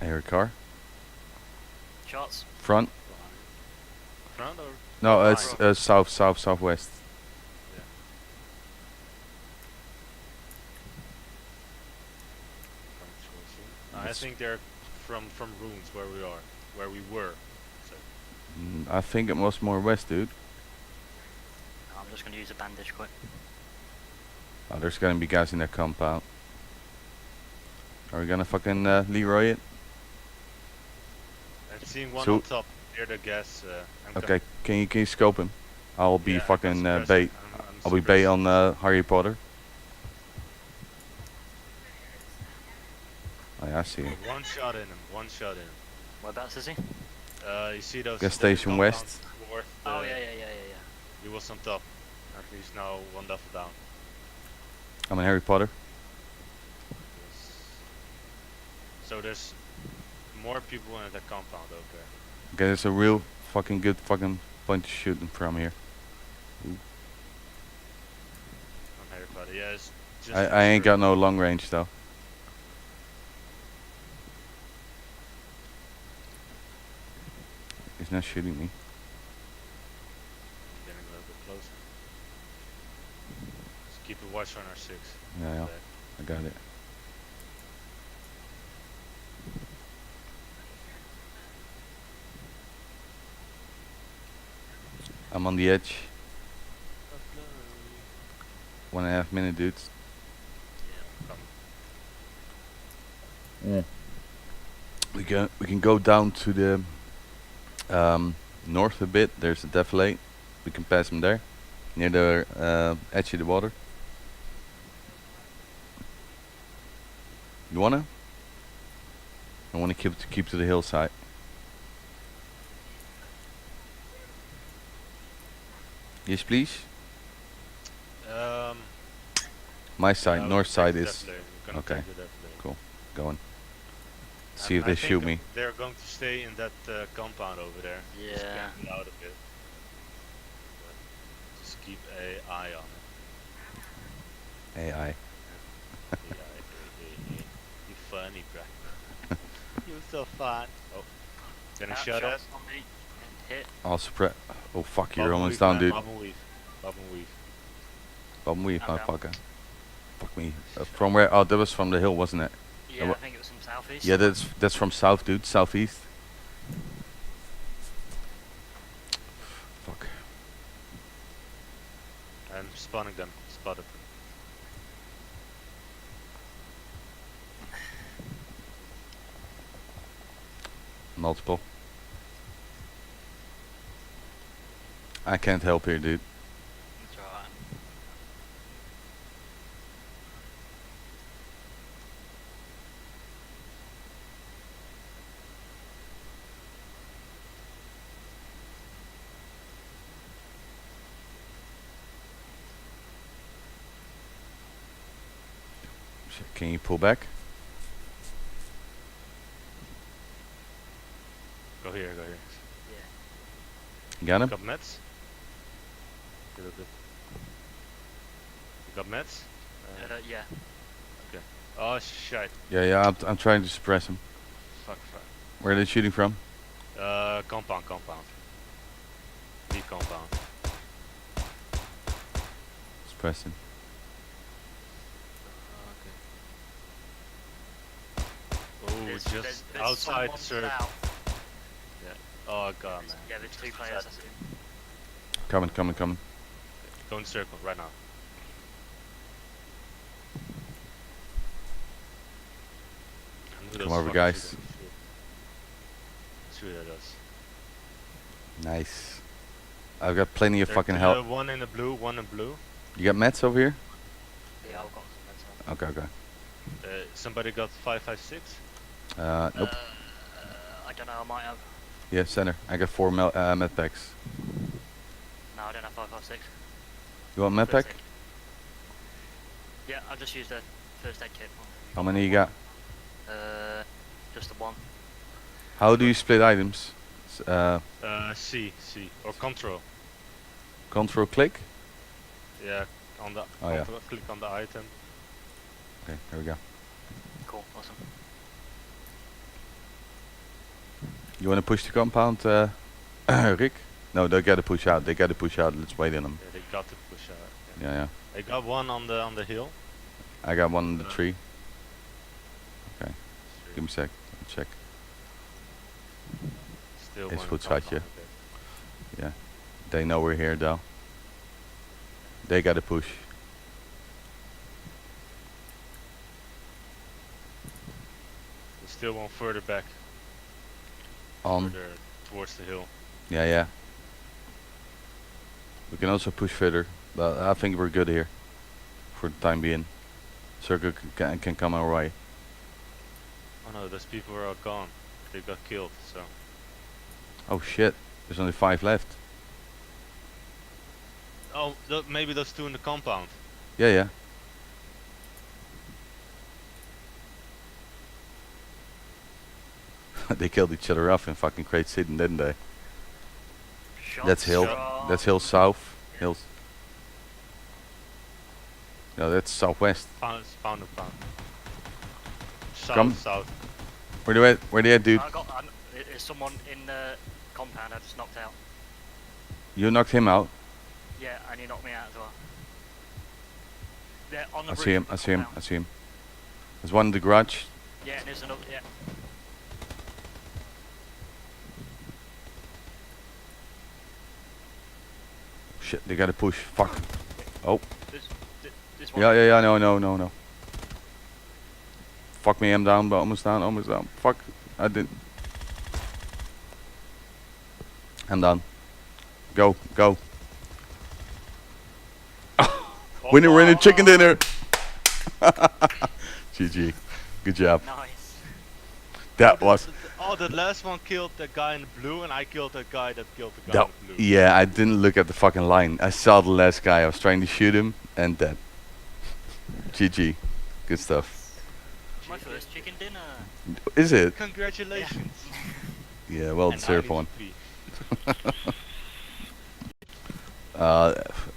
I hear a car. Shots. Front. Front or No, behind? it's southwest. Yeah. From Chelsea. I It's, think they're from ruins where we are, where we were. So I think it was more west, dude. I'm just gonna use a bandage quick. Oh, there's gonna be guys in that compound. Are we gonna fucking Leroy it? I'm seeing one So- on top near the gas. I'm Okay, can you scope him? I'll be Yeah, fucking I'm bait. I'm I'll be bait suppressing. on Harry Potter. Oh yeah, I see him. One shot in him. One shot in him. Whereabouts is he? You see those? Gas the station compound west. North, Oh yeah. He was on top. At least now one level down. I'm in Harry Potter. Yes. So there's more people in the compound over there. Okay, there's a real fucking good fucking point to shoot them from here. On Harry Potter. Yeah, it's just. I ain't got no long range though. He's not shooting me. Getting a little bit closer. Just keep a watch on our 6. Yeah, Back. I got it. I'm on the edge. 1.5 minute, dudes. Come. We can go down to the north a bit. There's a defilade. We can pass them there, near the edge of the water. You wanna? I wanna keep to the hillside. Yes, please. My side, Yeah, north we'll side take the is deflator. We're gonna okay. take the deflator. Cool. Going. See And if they I think shoot me. They're going to stay in that compound over there. Just Yeah. get out of it. But just keep an eye on it. AI. You funny, bruh. You so fun. Oh, getting shot at. Shots on me. And hit. I'll suppress. Oh fuck, you're Bob and almost weave, down, man, dude. Bob and weave. Bob and weave. Bob and weave, I'm down. motherfucker. Fuck me. From where? Oh, that was from the hill, wasn't it? Yeah, I think it was from southeast. Yeah, that's from south, dude. Southeast. Fuck. I'm spawning them. Spotted them. Multiple. I can't help here, dude. That's alright. Shit, can you pull back? Go here, go here. Yeah. You got him? Got meds? Good, good. You got meds? Yeah. Oh shit. Yeah, I'm trying to suppress him. Fuck. Where are they shooting from? Compound. The compound. Suppress him. Oh, There's- just there's outside someone the circle. south. Oh god, man. Yeah, there's 2 players. I see. Coming. Go in the circle right now. Come over, guys. Shoot at us. Nice. I've got plenty of There's, fucking help. One in the blue, one in blue. You got meds over here? Yeah, I've got some meds on. Okay. Somebody got 556. Nope. I don't know, I might have. Yeah, center. I got 4 med packs. No, I don't have 556. You want med pack? First aid. Yeah, I've just used a first aid kit. How many you got? Just the one. How do you split items? C or control. Control click? Yeah, on the Oh, yeah. click on the item. Okay, here we go. Cool, awesome. You wanna push the compound, Rick? No, they gotta push out. They gotta push out. Let's wait on them. Yeah, they got to push out. Yeah, yeah. They got one on the hill. I got one in the Uh, tree. Okay, Sure. give me a sec. I'll check. Still It's one goed, compound, schatje. okay. Yeah. They know we're here though. They gotta push. There's still one further back. On. Further towards the hill. Yeah, yeah. We can also push further, but I think we're good here for the time being. Circle can come our way. Oh no, those people are all gone. They got killed, so. Oh shit, there's only 5 left. Oh, maybe those two in the compound. Yeah, yeah. They killed each other off in fucking Great City, didn't they? That's hill. Shot. That's hill south. Hills. No, that's southwest. Pound. South, Come. south. Where they at, dude? I got. Is someone in the compound I just knocked out? You knocked him out. Yeah, and he knocked me out as well. They're on the I roof see him. of the I see him. I compound. see him. There's one in the garage. Yeah, and there's another. Yeah. Shit, they gotta push. Fuck. Oh. There's one. Yeah, yeah, yeah. No, no, no, no. Fuck me. I'm down, but almost down. Almost down. Fuck. I didn't. I'm down. Go, go. Winner, chicken dinner. GG. Good job. Nice. That was. Oh, the last one killed the guy in the blue, and I killed that guy that killed the guy That, in the blue. yeah, I didn't look at the fucking line. I saw the last guy. I was trying to shoot him, and dead. GG. Good stuff. My first chicken dinner. Is it? Congratulations. Yeah, well And I deserved need one. to pee.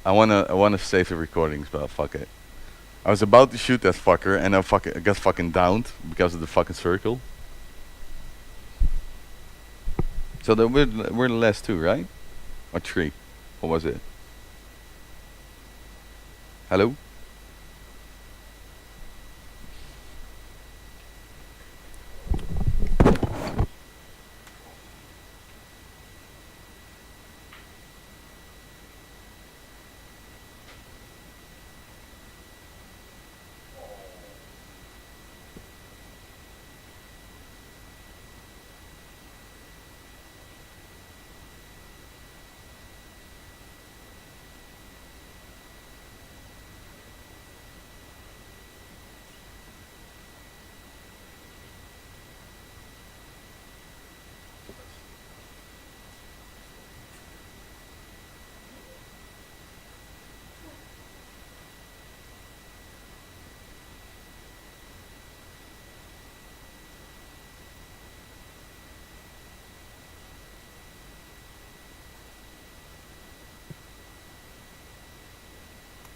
I wanna save the recordings, but fuck it. I was about to shoot that fucker, and I got fucking downed because of the fucking circle. So we're the last 2, right? Or 3? What was it? Hello?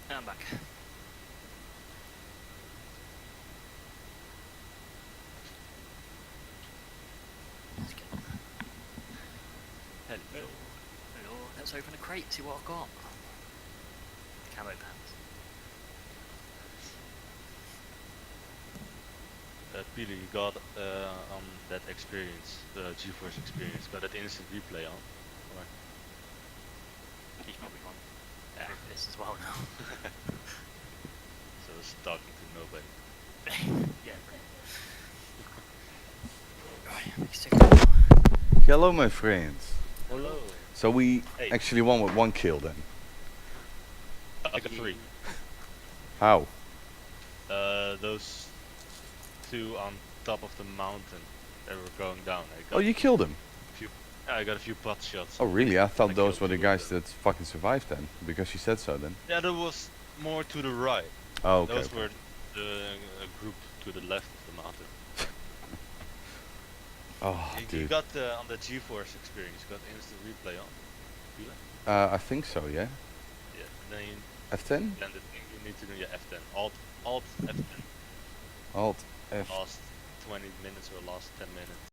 I'm back. Let's get on. Hello. Hello. Let's open a crate. See what I've got. Camo pants. Peter, you got on that experience, the GeForce experience, got that instant replay on. Or He's probably on this as well now. so it's talking to nobody. Yeah. Right, make a second. Hello, my friends. Hello. So we Hey. actually won with 1 kill then. I got 3. How? Those 2 on top of the mountain that were going down. Oh, you killed him. I got a few pot shots. Oh, really? I thought I those killed were the 2 of guys them. that fucking survived then, because you said so then. Yeah, there was more to the right. Oh, okay. Those okay. were the group to the left of the mountain. Oh, You dude. got on the GeForce experience, you got instant replay on. Feel it? I think so, yeah. Yeah. Then you F10? then the thing you need to do F10. Alt F10. Alt F. Last 20 minutes or last 10 minutes.